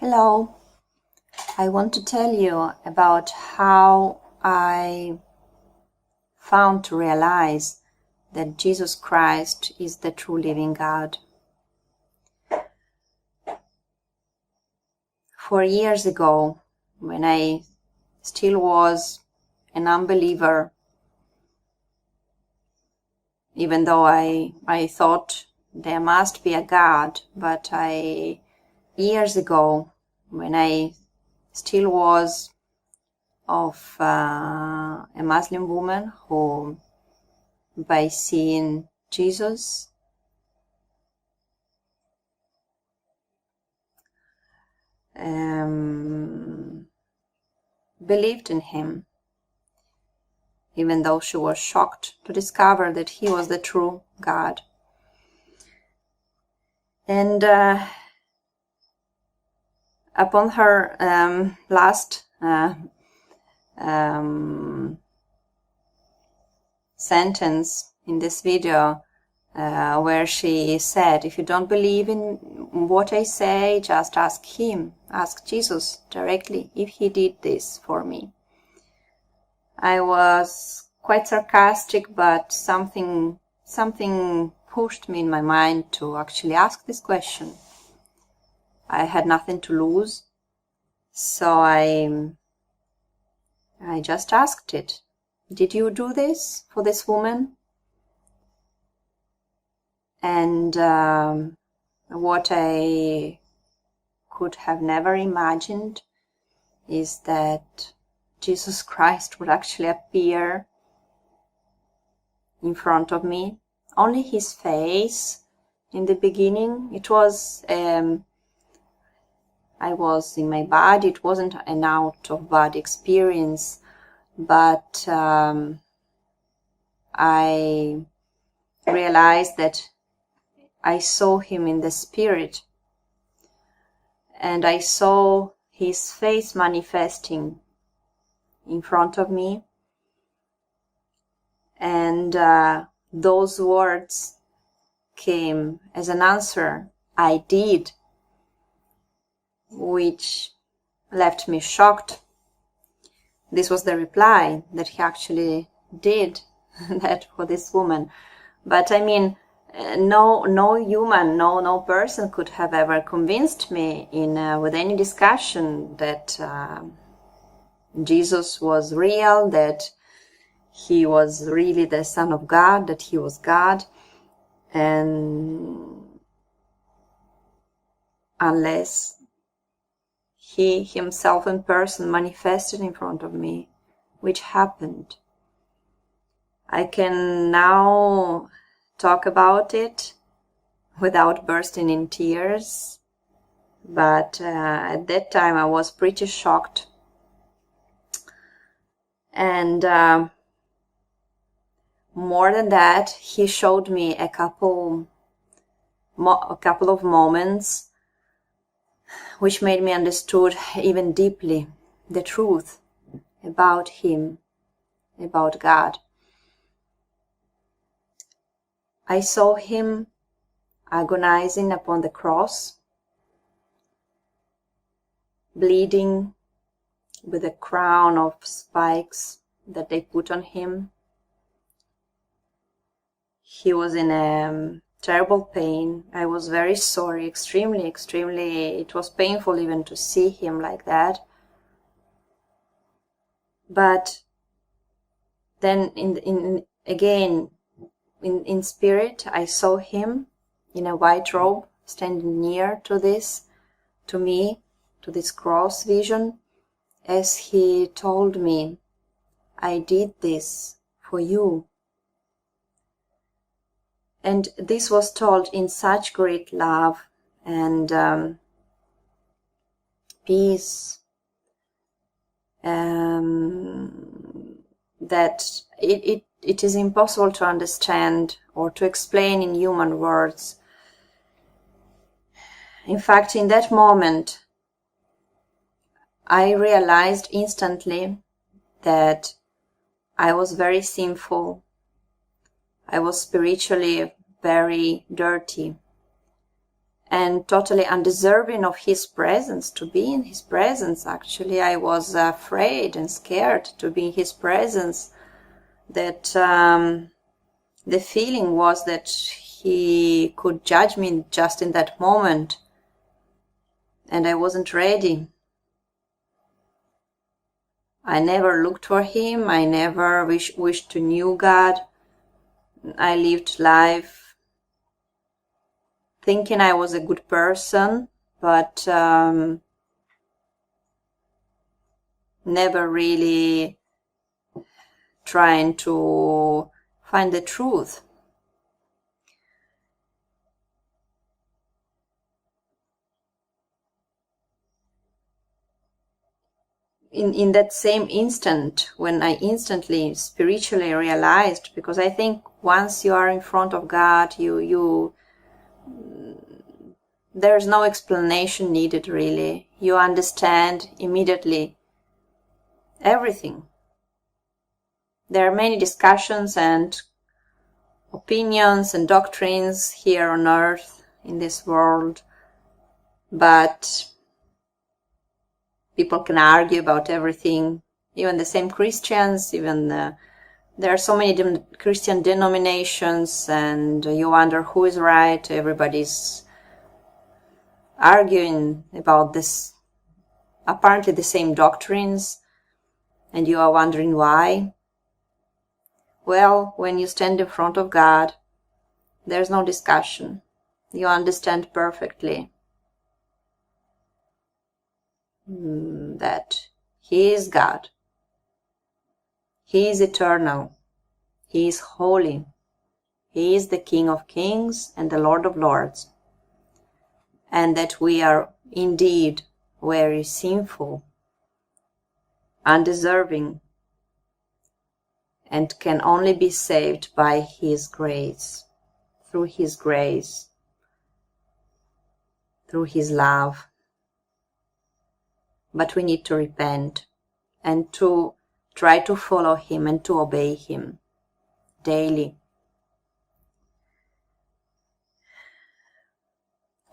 Hello, I want to tell you about how I found to realize that Jesus Christ is the true living God. 4 years ago, when I still was an unbeliever, even though I thought there must be a God, but years ago, when I still was of a Muslim woman who, by seeing Jesus, believed in him, even though she was shocked to discover that he was the true God. And upon her last sentence in this video, where she said, if you don't believe in what I say, just ask him, ask Jesus directly if he did this for me. I was quite sarcastic, but something pushed me in my mind to actually ask this question. I had nothing to lose, so I just asked it. Did you do this for this woman? And what I could have never imagined is that Jesus Christ would actually appear in front of me. Only his face in the beginning. It was, I was in my body. It wasn't an out-of-body experience, but I realized that I saw him in the spirit, and I saw his face manifesting in front of me, and those words came as an answer, I did, which left me shocked. This was the reply, that he actually did that for this woman. But I mean, no human, no person could have ever convinced me with any discussion that Jesus was real, that he was really the Son of God, that he was God, and unless he himself in person manifested in front of me, which happened. I can now talk about it without bursting in tears, but at that time I was pretty shocked. And more than that, he showed me a couple of moments which made me understood even deeply the truth about him, about God. I saw him agonizing upon the cross, bleeding with a crown of spikes that they put on him. He was in a terrible pain. I was very sorry, extremely. It was painful even to see him like that. But then in spirit, I saw him in a white robe, standing near to me, to this cross vision, as he told me, I did this for you. And this was told in such great love and peace, that it is impossible to understand or to explain in human words. In fact, in that moment, I realized instantly that I was very sinful. I was spiritually very dirty, and totally undeserving of his presence, to be in his presence. Actually, I was afraid and scared to be in his presence. That the feeling was that he could judge me just in that moment, and I wasn't ready. I never looked for him. I never wished to know God. I lived life thinking I was a good person, but never really trying to find the truth. In that same instant, when I instantly spiritually realized, because I think once you are in front of God, there's no explanation needed really. You understand immediately everything. There are many discussions and opinions and doctrines here on earth, in this world, but people can argue about everything, even the same Christians, even there are so many Christian denominations, and you wonder who is right. Everybody's arguing about this, apparently the same doctrines, and you are wondering why. Well, when you stand in front of God, there's no discussion. You understand perfectly that He is God. He is eternal. He is holy. He is the King of Kings and the Lord of Lords. And that we are indeed very sinful, undeserving, and can only be saved by His grace, through His grace, through His love. But we need to repent and to try to follow Him and to obey Him daily.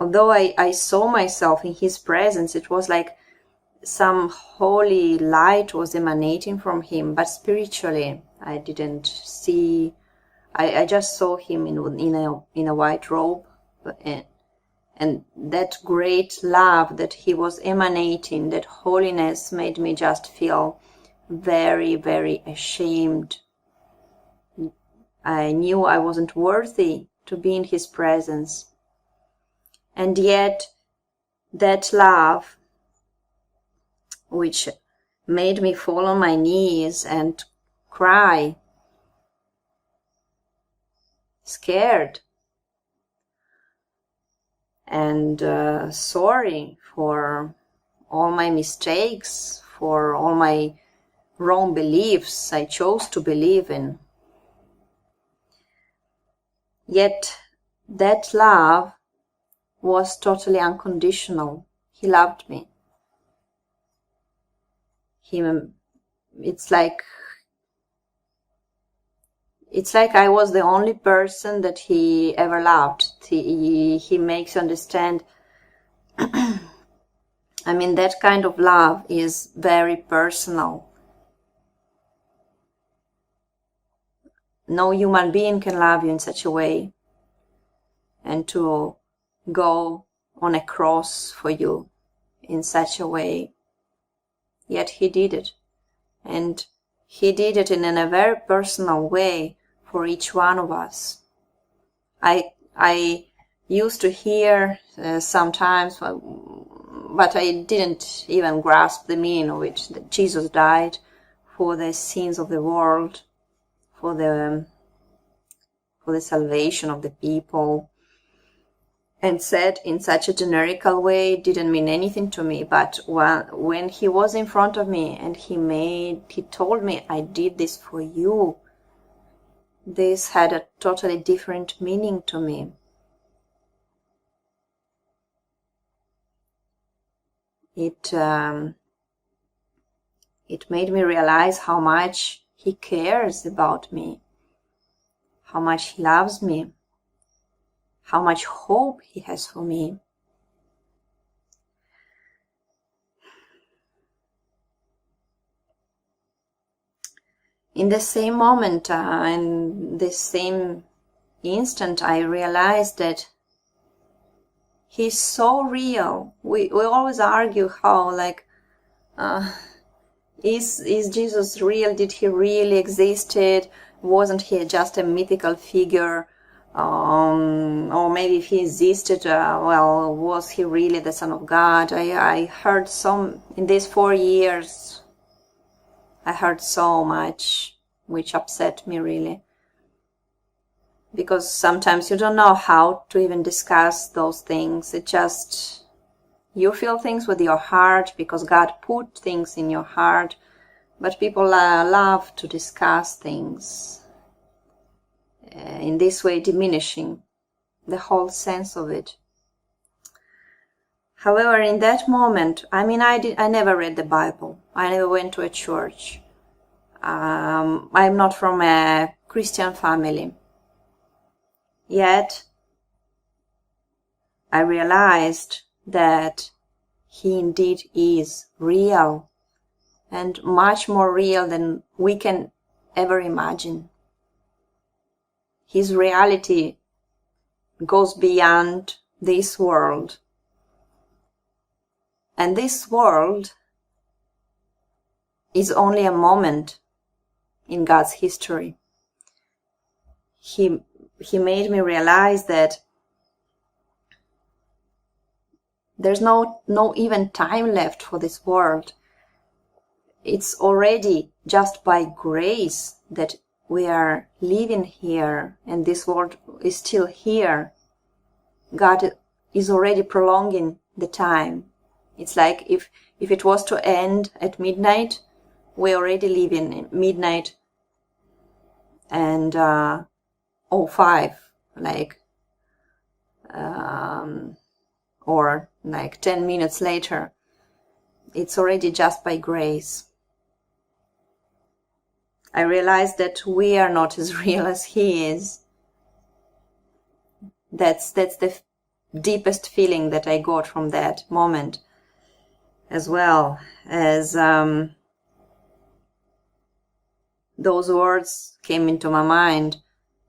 Although I saw myself in His presence, it was like some holy light was emanating from Him, but spiritually I didn't see. I just saw Him in a white robe, and that great love that He was emanating, that holiness, made me just feel very, very ashamed. I knew I wasn't worthy to be in His presence. And yet, that love, which made me fall on my knees and cry, scared, and sorry for all my mistakes, for all my wrong beliefs I chose to believe in. Yet that love was totally unconditional. He loved me. It's like I was the only person that He ever loved. He makes you understand. I mean, that kind of love is very personal. No human being can love you in such a way, and to go on a cross for you in such a way. Yet He did it. And He did it in a very personal way for each one of us. I used to hear sometimes, but I didn't even grasp the meaning of it, that Jesus died for the sins of the world, for the salvation of the people, and said in such a generical way, didn't mean anything to me. But when He was in front of me and He told me, I did this for you, this had a totally different meaning to me. It made me realize how much He cares about me, how much He loves me, how much hope He has for me. in the same moment, in this same instant, I realized that He's so real. We always argue how, like, is Jesus real? Did He really existed? Wasn't He just a mythical figure? Or maybe if He existed, well, was He really the Son of God? I heard in these 4 years, I heard so much, which upset me really. Because sometimes you don't know how to even discuss those things. It just, you feel things with your heart because God put things in your heart. But people love to discuss things in this way, diminishing the whole sense of it. However, in that moment, I never read the Bible. I never went to a church. I'm not from a Christian family. Yet, I realized that He indeed is real, and much more real than we can ever imagine. His reality goes beyond this world. And this world is only a moment in God's history. He made me realize that there's no even time left for this world. It's already just by grace that we are living here and this world is still here. God is already prolonging the time. It's like if it was to end at midnight, we already live in midnight and 05, like, or like 10 minutes later. It's already just by grace. I realized that we are not as real as He is. That's the deepest feeling that I got from that moment, as well as those words came into my mind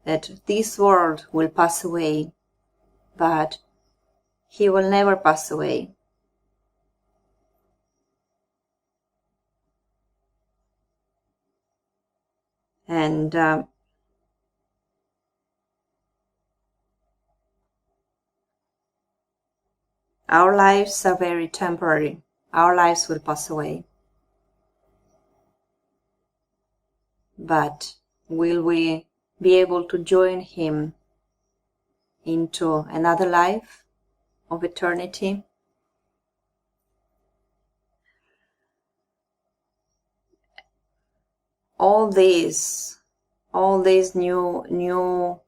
that this world will pass away, but He will never pass away. And our lives are very temporary. Our lives will pass away. But will we be able to join Him into another life of eternity? All these new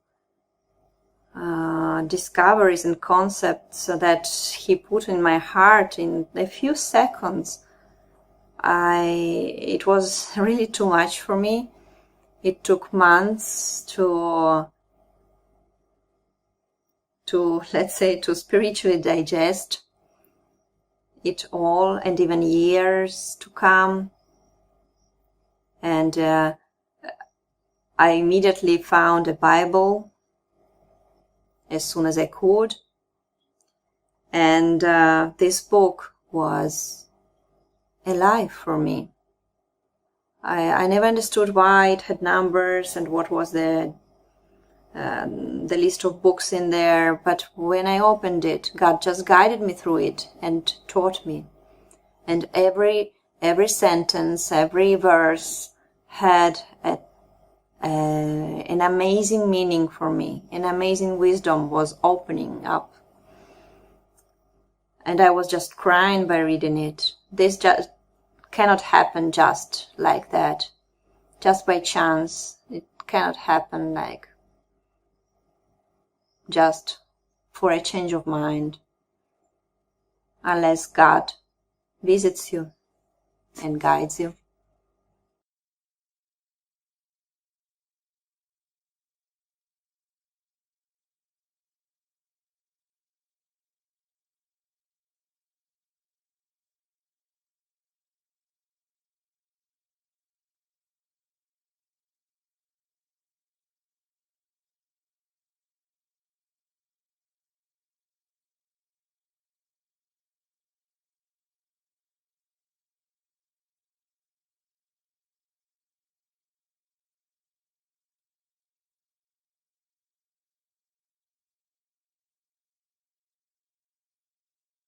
discoveries and concepts that He put in my heart in a few seconds, it was really too much for me. It took months to let's say, to spiritually digest it all, and even years to come. And I immediately found a Bible as soon as I could. And this book was alive for me. I never understood why it had numbers and what was the list of books in there, but when I opened it, God just guided me through it and taught me. And every sentence, every verse had an amazing meaning for me. An amazing wisdom was opening up. And I was just crying by reading it. This just cannot happen just like that, just by chance. It cannot happen like just for a change of mind, unless God visits you and guides you.